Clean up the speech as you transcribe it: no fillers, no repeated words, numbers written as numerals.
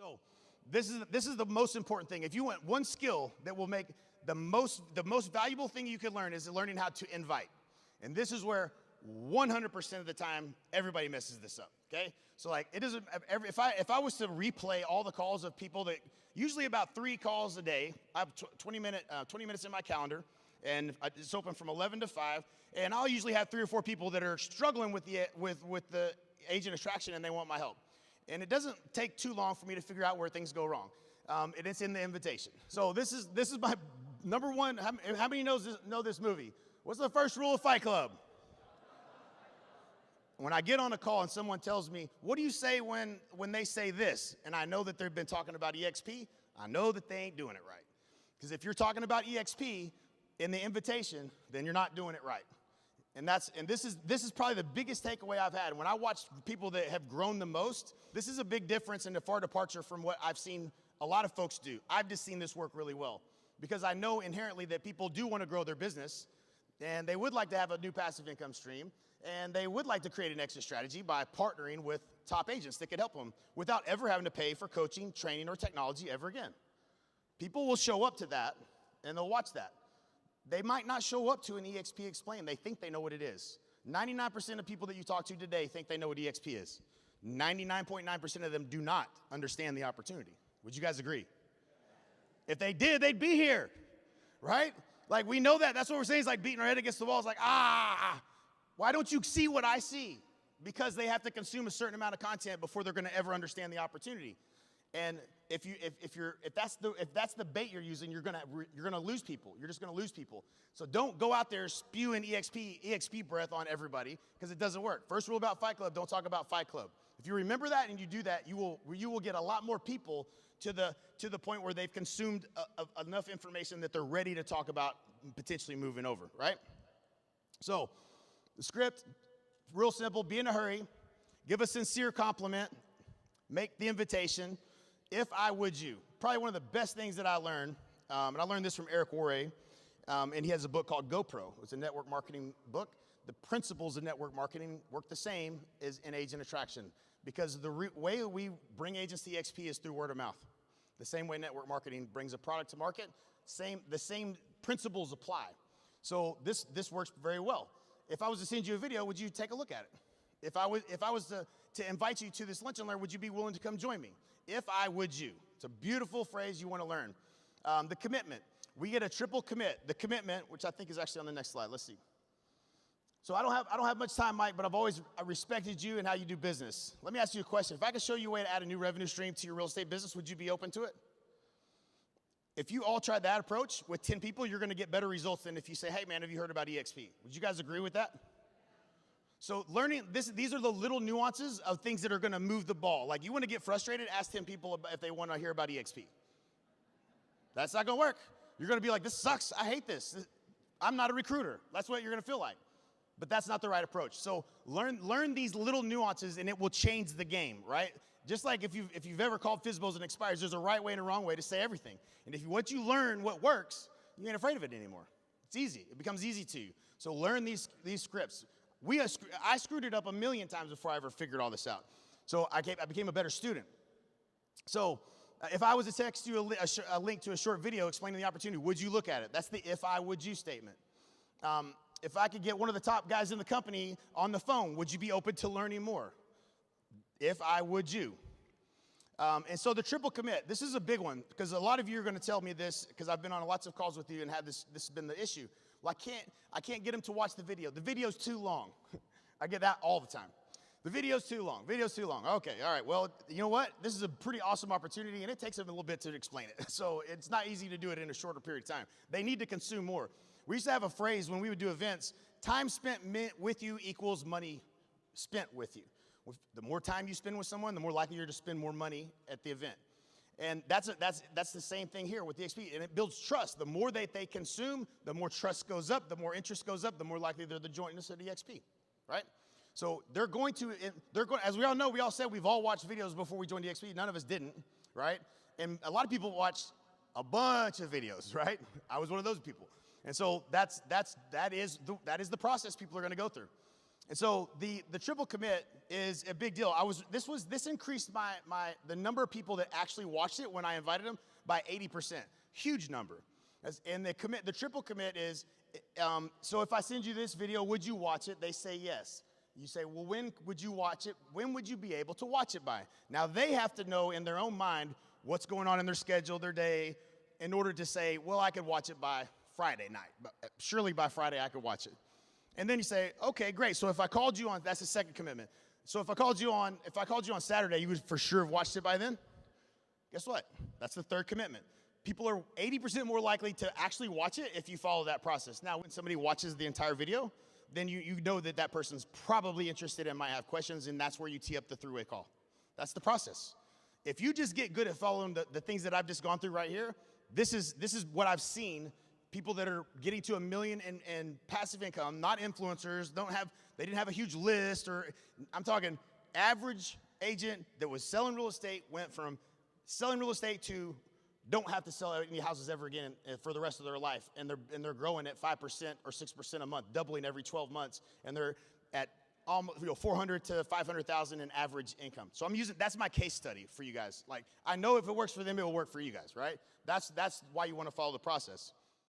So this is the most important thing. If you want one skill that will make the most valuable thing you can learn is learning how to invite. And this is where 100% of the time everybody messes this up. Okay? So like it doesn't if I was to replay all the calls of people that usually about 3 calls a day, I have 20 minutes in my calendar, and it's open from 11 to 5, and I'll usually have 3 or 4 people that are struggling with the agent attraction and they want my help. And it doesn't take too long for me to figure out where things go wrong. And it's in the invitation. So this is my number one. How many know this movie? What's the first rule of Fight Club? When I get on a call and someone tells me, what do you say when they say this? And I know that they've been talking about EXP, I know that they ain't doing it right. Because if you're talking about EXP in the invitation, then you're not doing it right. And this is probably the biggest takeaway I've had. When I watch people that have grown the most, this is a big difference and a far departure from what I've seen a lot of folks do. I've just seen this work really well because I know inherently that people do want to grow their business and they would like to have a new passive income stream and they would like to create an exit strategy by partnering with top agents that could help them without ever having to pay for coaching, training, or technology ever again. People will show up to that and they'll watch that. They might not show up to an EXP Explain. They think they know what it is. 99% of people that you talk to today think they know what EXP is. 99.9% of them do not understand the opportunity. Would you guys agree? If they did, they'd be here, right? Like we know that. That's what we're saying. It's like beating our head against the wall. It's like, why don't you see what I see? Because they have to consume a certain amount of content before they're going to ever understand the opportunity. And if that's the bait you're using, you're gonna lose people. You're just gonna lose people. So don't go out there spewing EXP breath on everybody because it doesn't work. First rule about Fight Club: don't talk about Fight Club. If you remember that and you do that, you will get a lot more people to the point where they've consumed enough information that they're ready to talk about potentially moving over. Right? So the script, real simple: be in a hurry, give a sincere compliment, make the invitation. If I would you, probably one of the best things that I learned, and I learned this from Eric Worre, and he has a book called GoPro. It's a network marketing book. The principles of network marketing work the same as in agent attraction because the way we bring agents to EXP is through word of mouth. The same way network marketing brings a product to market, the same principles apply. So this works very well. If I was to send you a video, would you take a look at it? If I was to invite you to this lunch and learn, would you be willing to come join me? If I would you. It's a beautiful phrase you want to learn. The commitment. We get a triple commit. The commitment, which I think is actually on the next slide. Let's see. So I don't have much time, Mike, but I respected you and how you do business. Let me ask you a question. If I could show you a way to add a new revenue stream to your real estate business, would you be open to it? If you all tried that approach with 10 people, you're going to get better results than if you say, hey, man, have you heard about EXP? Would you guys agree with that? So learning these are the little nuances of things that are going to move the ball. Like you want to get frustrated, ask 10 people if they want to hear about EXP. That's not going to work. You're going to be like, this sucks. I hate this. I'm not a recruiter. That's what you're going to feel like. But that's not the right approach. So learn these little nuances and it will change the game, right? Just like if you've ever called FSBOs and expires, there's a right way and a wrong way to say everything. And once you learn what works, you ain't afraid of it anymore. It's easy. It becomes easy to you. So learn these scripts. I screwed it up a million times before I ever figured all this out. So I became a better student. So if I was to text you a link to a short video explaining the opportunity, would you look at it? That's the if I would you statement. If I could get one of the top guys in the company on the phone, would you be open to learning more? If I would you. And so the triple commit, this is a big one because a lot of you are going to tell me this because I've been on lots of calls with you and had this has been the issue. Well, I can't get them to watch the video. The video's too long. I get that all the time. The video's too long. Video's too long. Okay, all right. Well, you know what? This is a pretty awesome opportunity, and it takes them a little bit to explain it. So it's not easy to do it in a shorter period of time. They need to consume more. We used to have a phrase when we would do events, time spent with you equals money spent with you. The more time you spend with someone, the more likely you're to spend more money at the event. And that's the same thing here with the EXP, and it builds trust. The more they consume, the more trust goes up, the more interest goes up, the more likely they're to join us at EXP, right? So they're going, as we all know, we all said we've all watched videos before we joined EXP. None of us didn't, right? And a lot of people watched a bunch of videos, right? I was one of those people. And so that is the process people are going to go through. And so the triple commit is a big deal. This increased the number of people that actually watched it when I invited them by 80%. Huge number. And the triple commit is, so if I send you this video, would you watch it? They say yes. You say, well, when would you watch it? When would you be able to watch it by? Now they have to know in their own mind what's going on in their schedule, their day, in order to say, well, I could watch it by Friday night. But surely by Friday I could watch it. And then you say, okay, great. So if I called you on, that's the second commitment. So if I called you on Saturday, you would for sure have watched it by then? Guess what? That's the third commitment. People are 80% more likely to actually watch it if you follow that process. Now, when somebody watches the entire video, then you know that person's probably interested and might have questions, and that's where you tee up the three-way call. That's the process. If you just get good at following the things that I've just gone through right here, this is what I've seen. People that are getting to $1 million in passive income, not influencers, they didn't have a huge list, or I'm talking average agent that was selling real estate, went from selling real estate to don't have to sell any houses ever again for the rest of their life, and they're growing at 5% or 6% a month, doubling every 12 months, and they're at almost 400 to 500,000 in average income. So that's my case study for you guys. Like, I know if it works for them, it will work for you guys, right? That's why you want to follow the process.